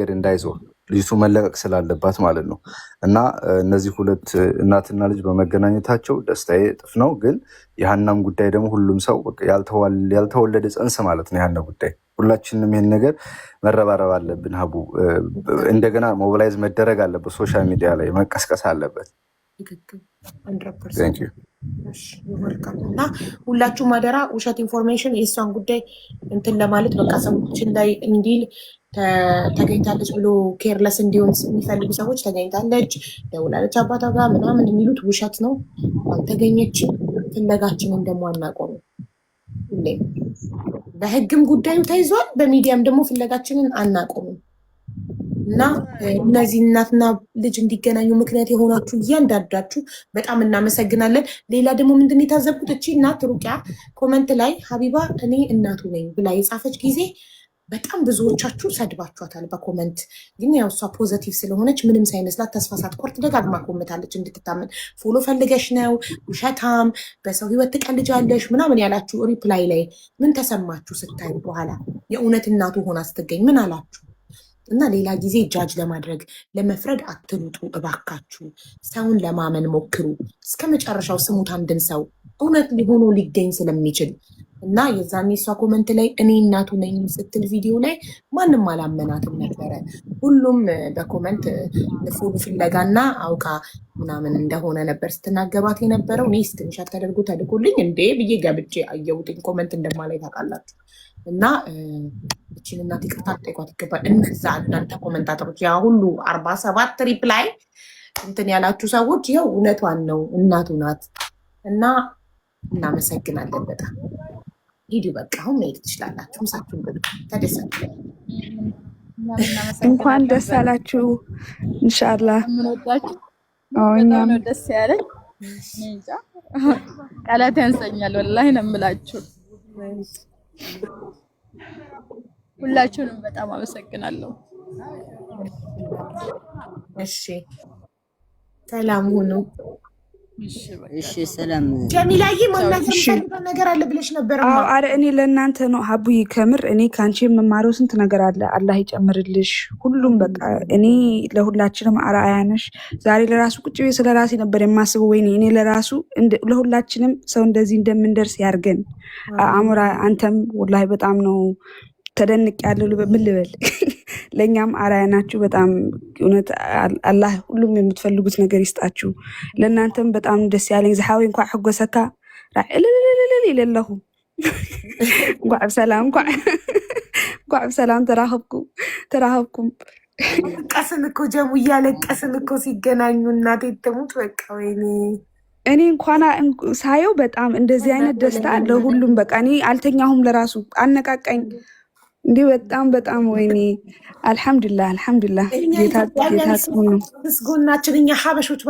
ነገር እንዳይዞር ልጅቱ መለቀቅ ስላለባት ማለት ነው። እና እነዚህ ሁለት እናትና ልጅ በመገናኘታቸው ደስታዬ እጥፍ ነው። ግን የሀናም ጉዳይ ደግሞ ሁሉም ሰው ያልተወለደ ጽንስ ማለት ነው። የሀና ጉዳይ ሁላችንም ይህን ነገር መረባረብ አለብን። ሀቡ እንደገና ሞቢላይዝ መደረግ አለበት። ሶሻል ሚዲያ ላይ መቀስቀስ አለበት። እና ሁላችሁም አደራ ውሸት ኢንፎርሜሽን የእሷን ጉዳይ እንትን ለማለት በቃ ሰዎችን ላይ እንዲል ተገኝታለች ብሎ ኬርለስ እንዲሆን የሚፈልጉ ሰዎች ተገኝታለች፣ ደውላለች አባቷ ጋር ምናምን የሚሉት ውሸት ነው። አልተገኘችም። ፍለጋችንን ደግሞ አናቆም። ሁሌም በህግም ጉዳዩ ተይዟል፣ በሚዲያም ደግሞ ፍለጋችንን አናቆምም። እና እነዚህ እናትና ልጅ እንዲገናኙ ምክንያት የሆናችሁ እያንዳንዳችሁ በጣም እናመሰግናለን። ሌላ ደግሞ ምንድን የታዘብኩት እቺ እናት ሩቅያ ኮመንት ላይ ሀቢባ እኔ እናቱ ነኝ ብላ የጻፈች ጊዜ በጣም ብዙዎቻችሁ ሰድባችኋታል በኮመንት። ግን ያው እሷ ፖዘቲቭ ስለሆነች ምንም ሳይመስላት ተስፋ ሳትቆርጥ ደጋግማ ኮመታለች እንድትታመን። ፎሎ ፈልገሽ ነው ውሸታም፣ በሰው ህይወት ትቀልጃለሽ ምናምን ያላችሁ ሪፕላይ ላይ ምን ተሰማችሁ ስታዩ? በኋላ የእውነት እናቱ ሆና ስትገኝ ምን አላችሁ? እና ሌላ ጊዜ ጃጅ ለማድረግ ለመፍረድ አትሩጡ እባካችሁ። ሰውን ለማመን ሞክሩ። እስከ መጨረሻው ስሙት አንድን ሰው እውነት ሊሆኑ ሊገኝ ስለሚችል። እና የዛኔ እሷ ኮመንት ላይ እኔ እናቱ ነኝ ስትል ቪዲዮ ላይ ማንም አላመናትም ነበረ። ሁሉም በኮመንት ፎሎ ፍለጋና አውቃ ምናምን እንደሆነ ነበር ስትናገባት የነበረው። እኔ ስክሪንሻት ተደርጎ ተልኮልኝ እንዴ ብዬ ገብቼ አየሁትኝ። ኮመንት እንደማላይ ታውቃላችሁ። እና እችን እናት ይቅርታ ልጠይቋት ይገባል። እነዛ እናንተ ኮመንታተሮች ያ ሁሉ 47 ሪፕላይ እንትን ያላችሁ ሰዎች ይኸው እውነቷን ነው፣ እናቱ ናት። እና እናመሰግናለን በጣም። ሂዱ በቃ አሁን መሄድ ትችላላችሁ። ምሳችሁን ብሉ፣ ተደሰቱ። እንኳን ደስ አላችሁ። ኢንሻአላህ እኛም ደስ ያለኝ ቃላት ያንሰኛል ወላሂ ነው የምላችሁ። ሁላችሁንም በጣም አመሰግናለሁ። እሺ ሰላም ሁኑ። እሺ ሰላም። ጀሚላዬ ማናገር ነገር አለ ብለሽ ነበር? አረ እኔ ለእናንተ ነው ሀቡይ። ከምር እኔ ከአንቺ የምማረው ስንት ነገር አለ። አላህ ይጨምርልሽ። ሁሉም በቃ እኔ ለሁላችንም አርአያ ነሽ። ዛሬ ለራሱ ቁጭ ብዬ ስለ ራሴ ነበር የማስበው። ወይኔ እኔ ለራሱ ለሁላችንም ሰው እንደዚህ እንደምንደርስ ያርገን። አሞራ አንተም ወላሂ በጣም ነው ተደንቅ ያለው። ምን ልበል? ለእኛም አርአያ ናችሁ። በጣም እውነት አላህ ሁሉም የምትፈልጉት ነገር ይስጣችሁ። ለእናንተም በጣም ደስ ያለኝ ዝሓወይ እንኳ ሕጎሰካ ራዕልልልልል ይለለኹ እንኳ ብሰላም እንኳ ብሰላም ተራኸብኩም። ቀስን እኮ ጀሙ እያለቀስን እኮ ሲገናኙ እናቴ ትሙት በቃ ወይኔ። እኔ እንኳን ሳየው በጣም እንደዚህ አይነት ደስታ ለሁሉም በቃ እኔ አልተኛሁም። ለራሱ አነቃቃኝ እንዲህ በጣም ወይኔ። አልሐምዱሊላህ ጌታ ነው። ምስጎናችን እኛ ሀበሾች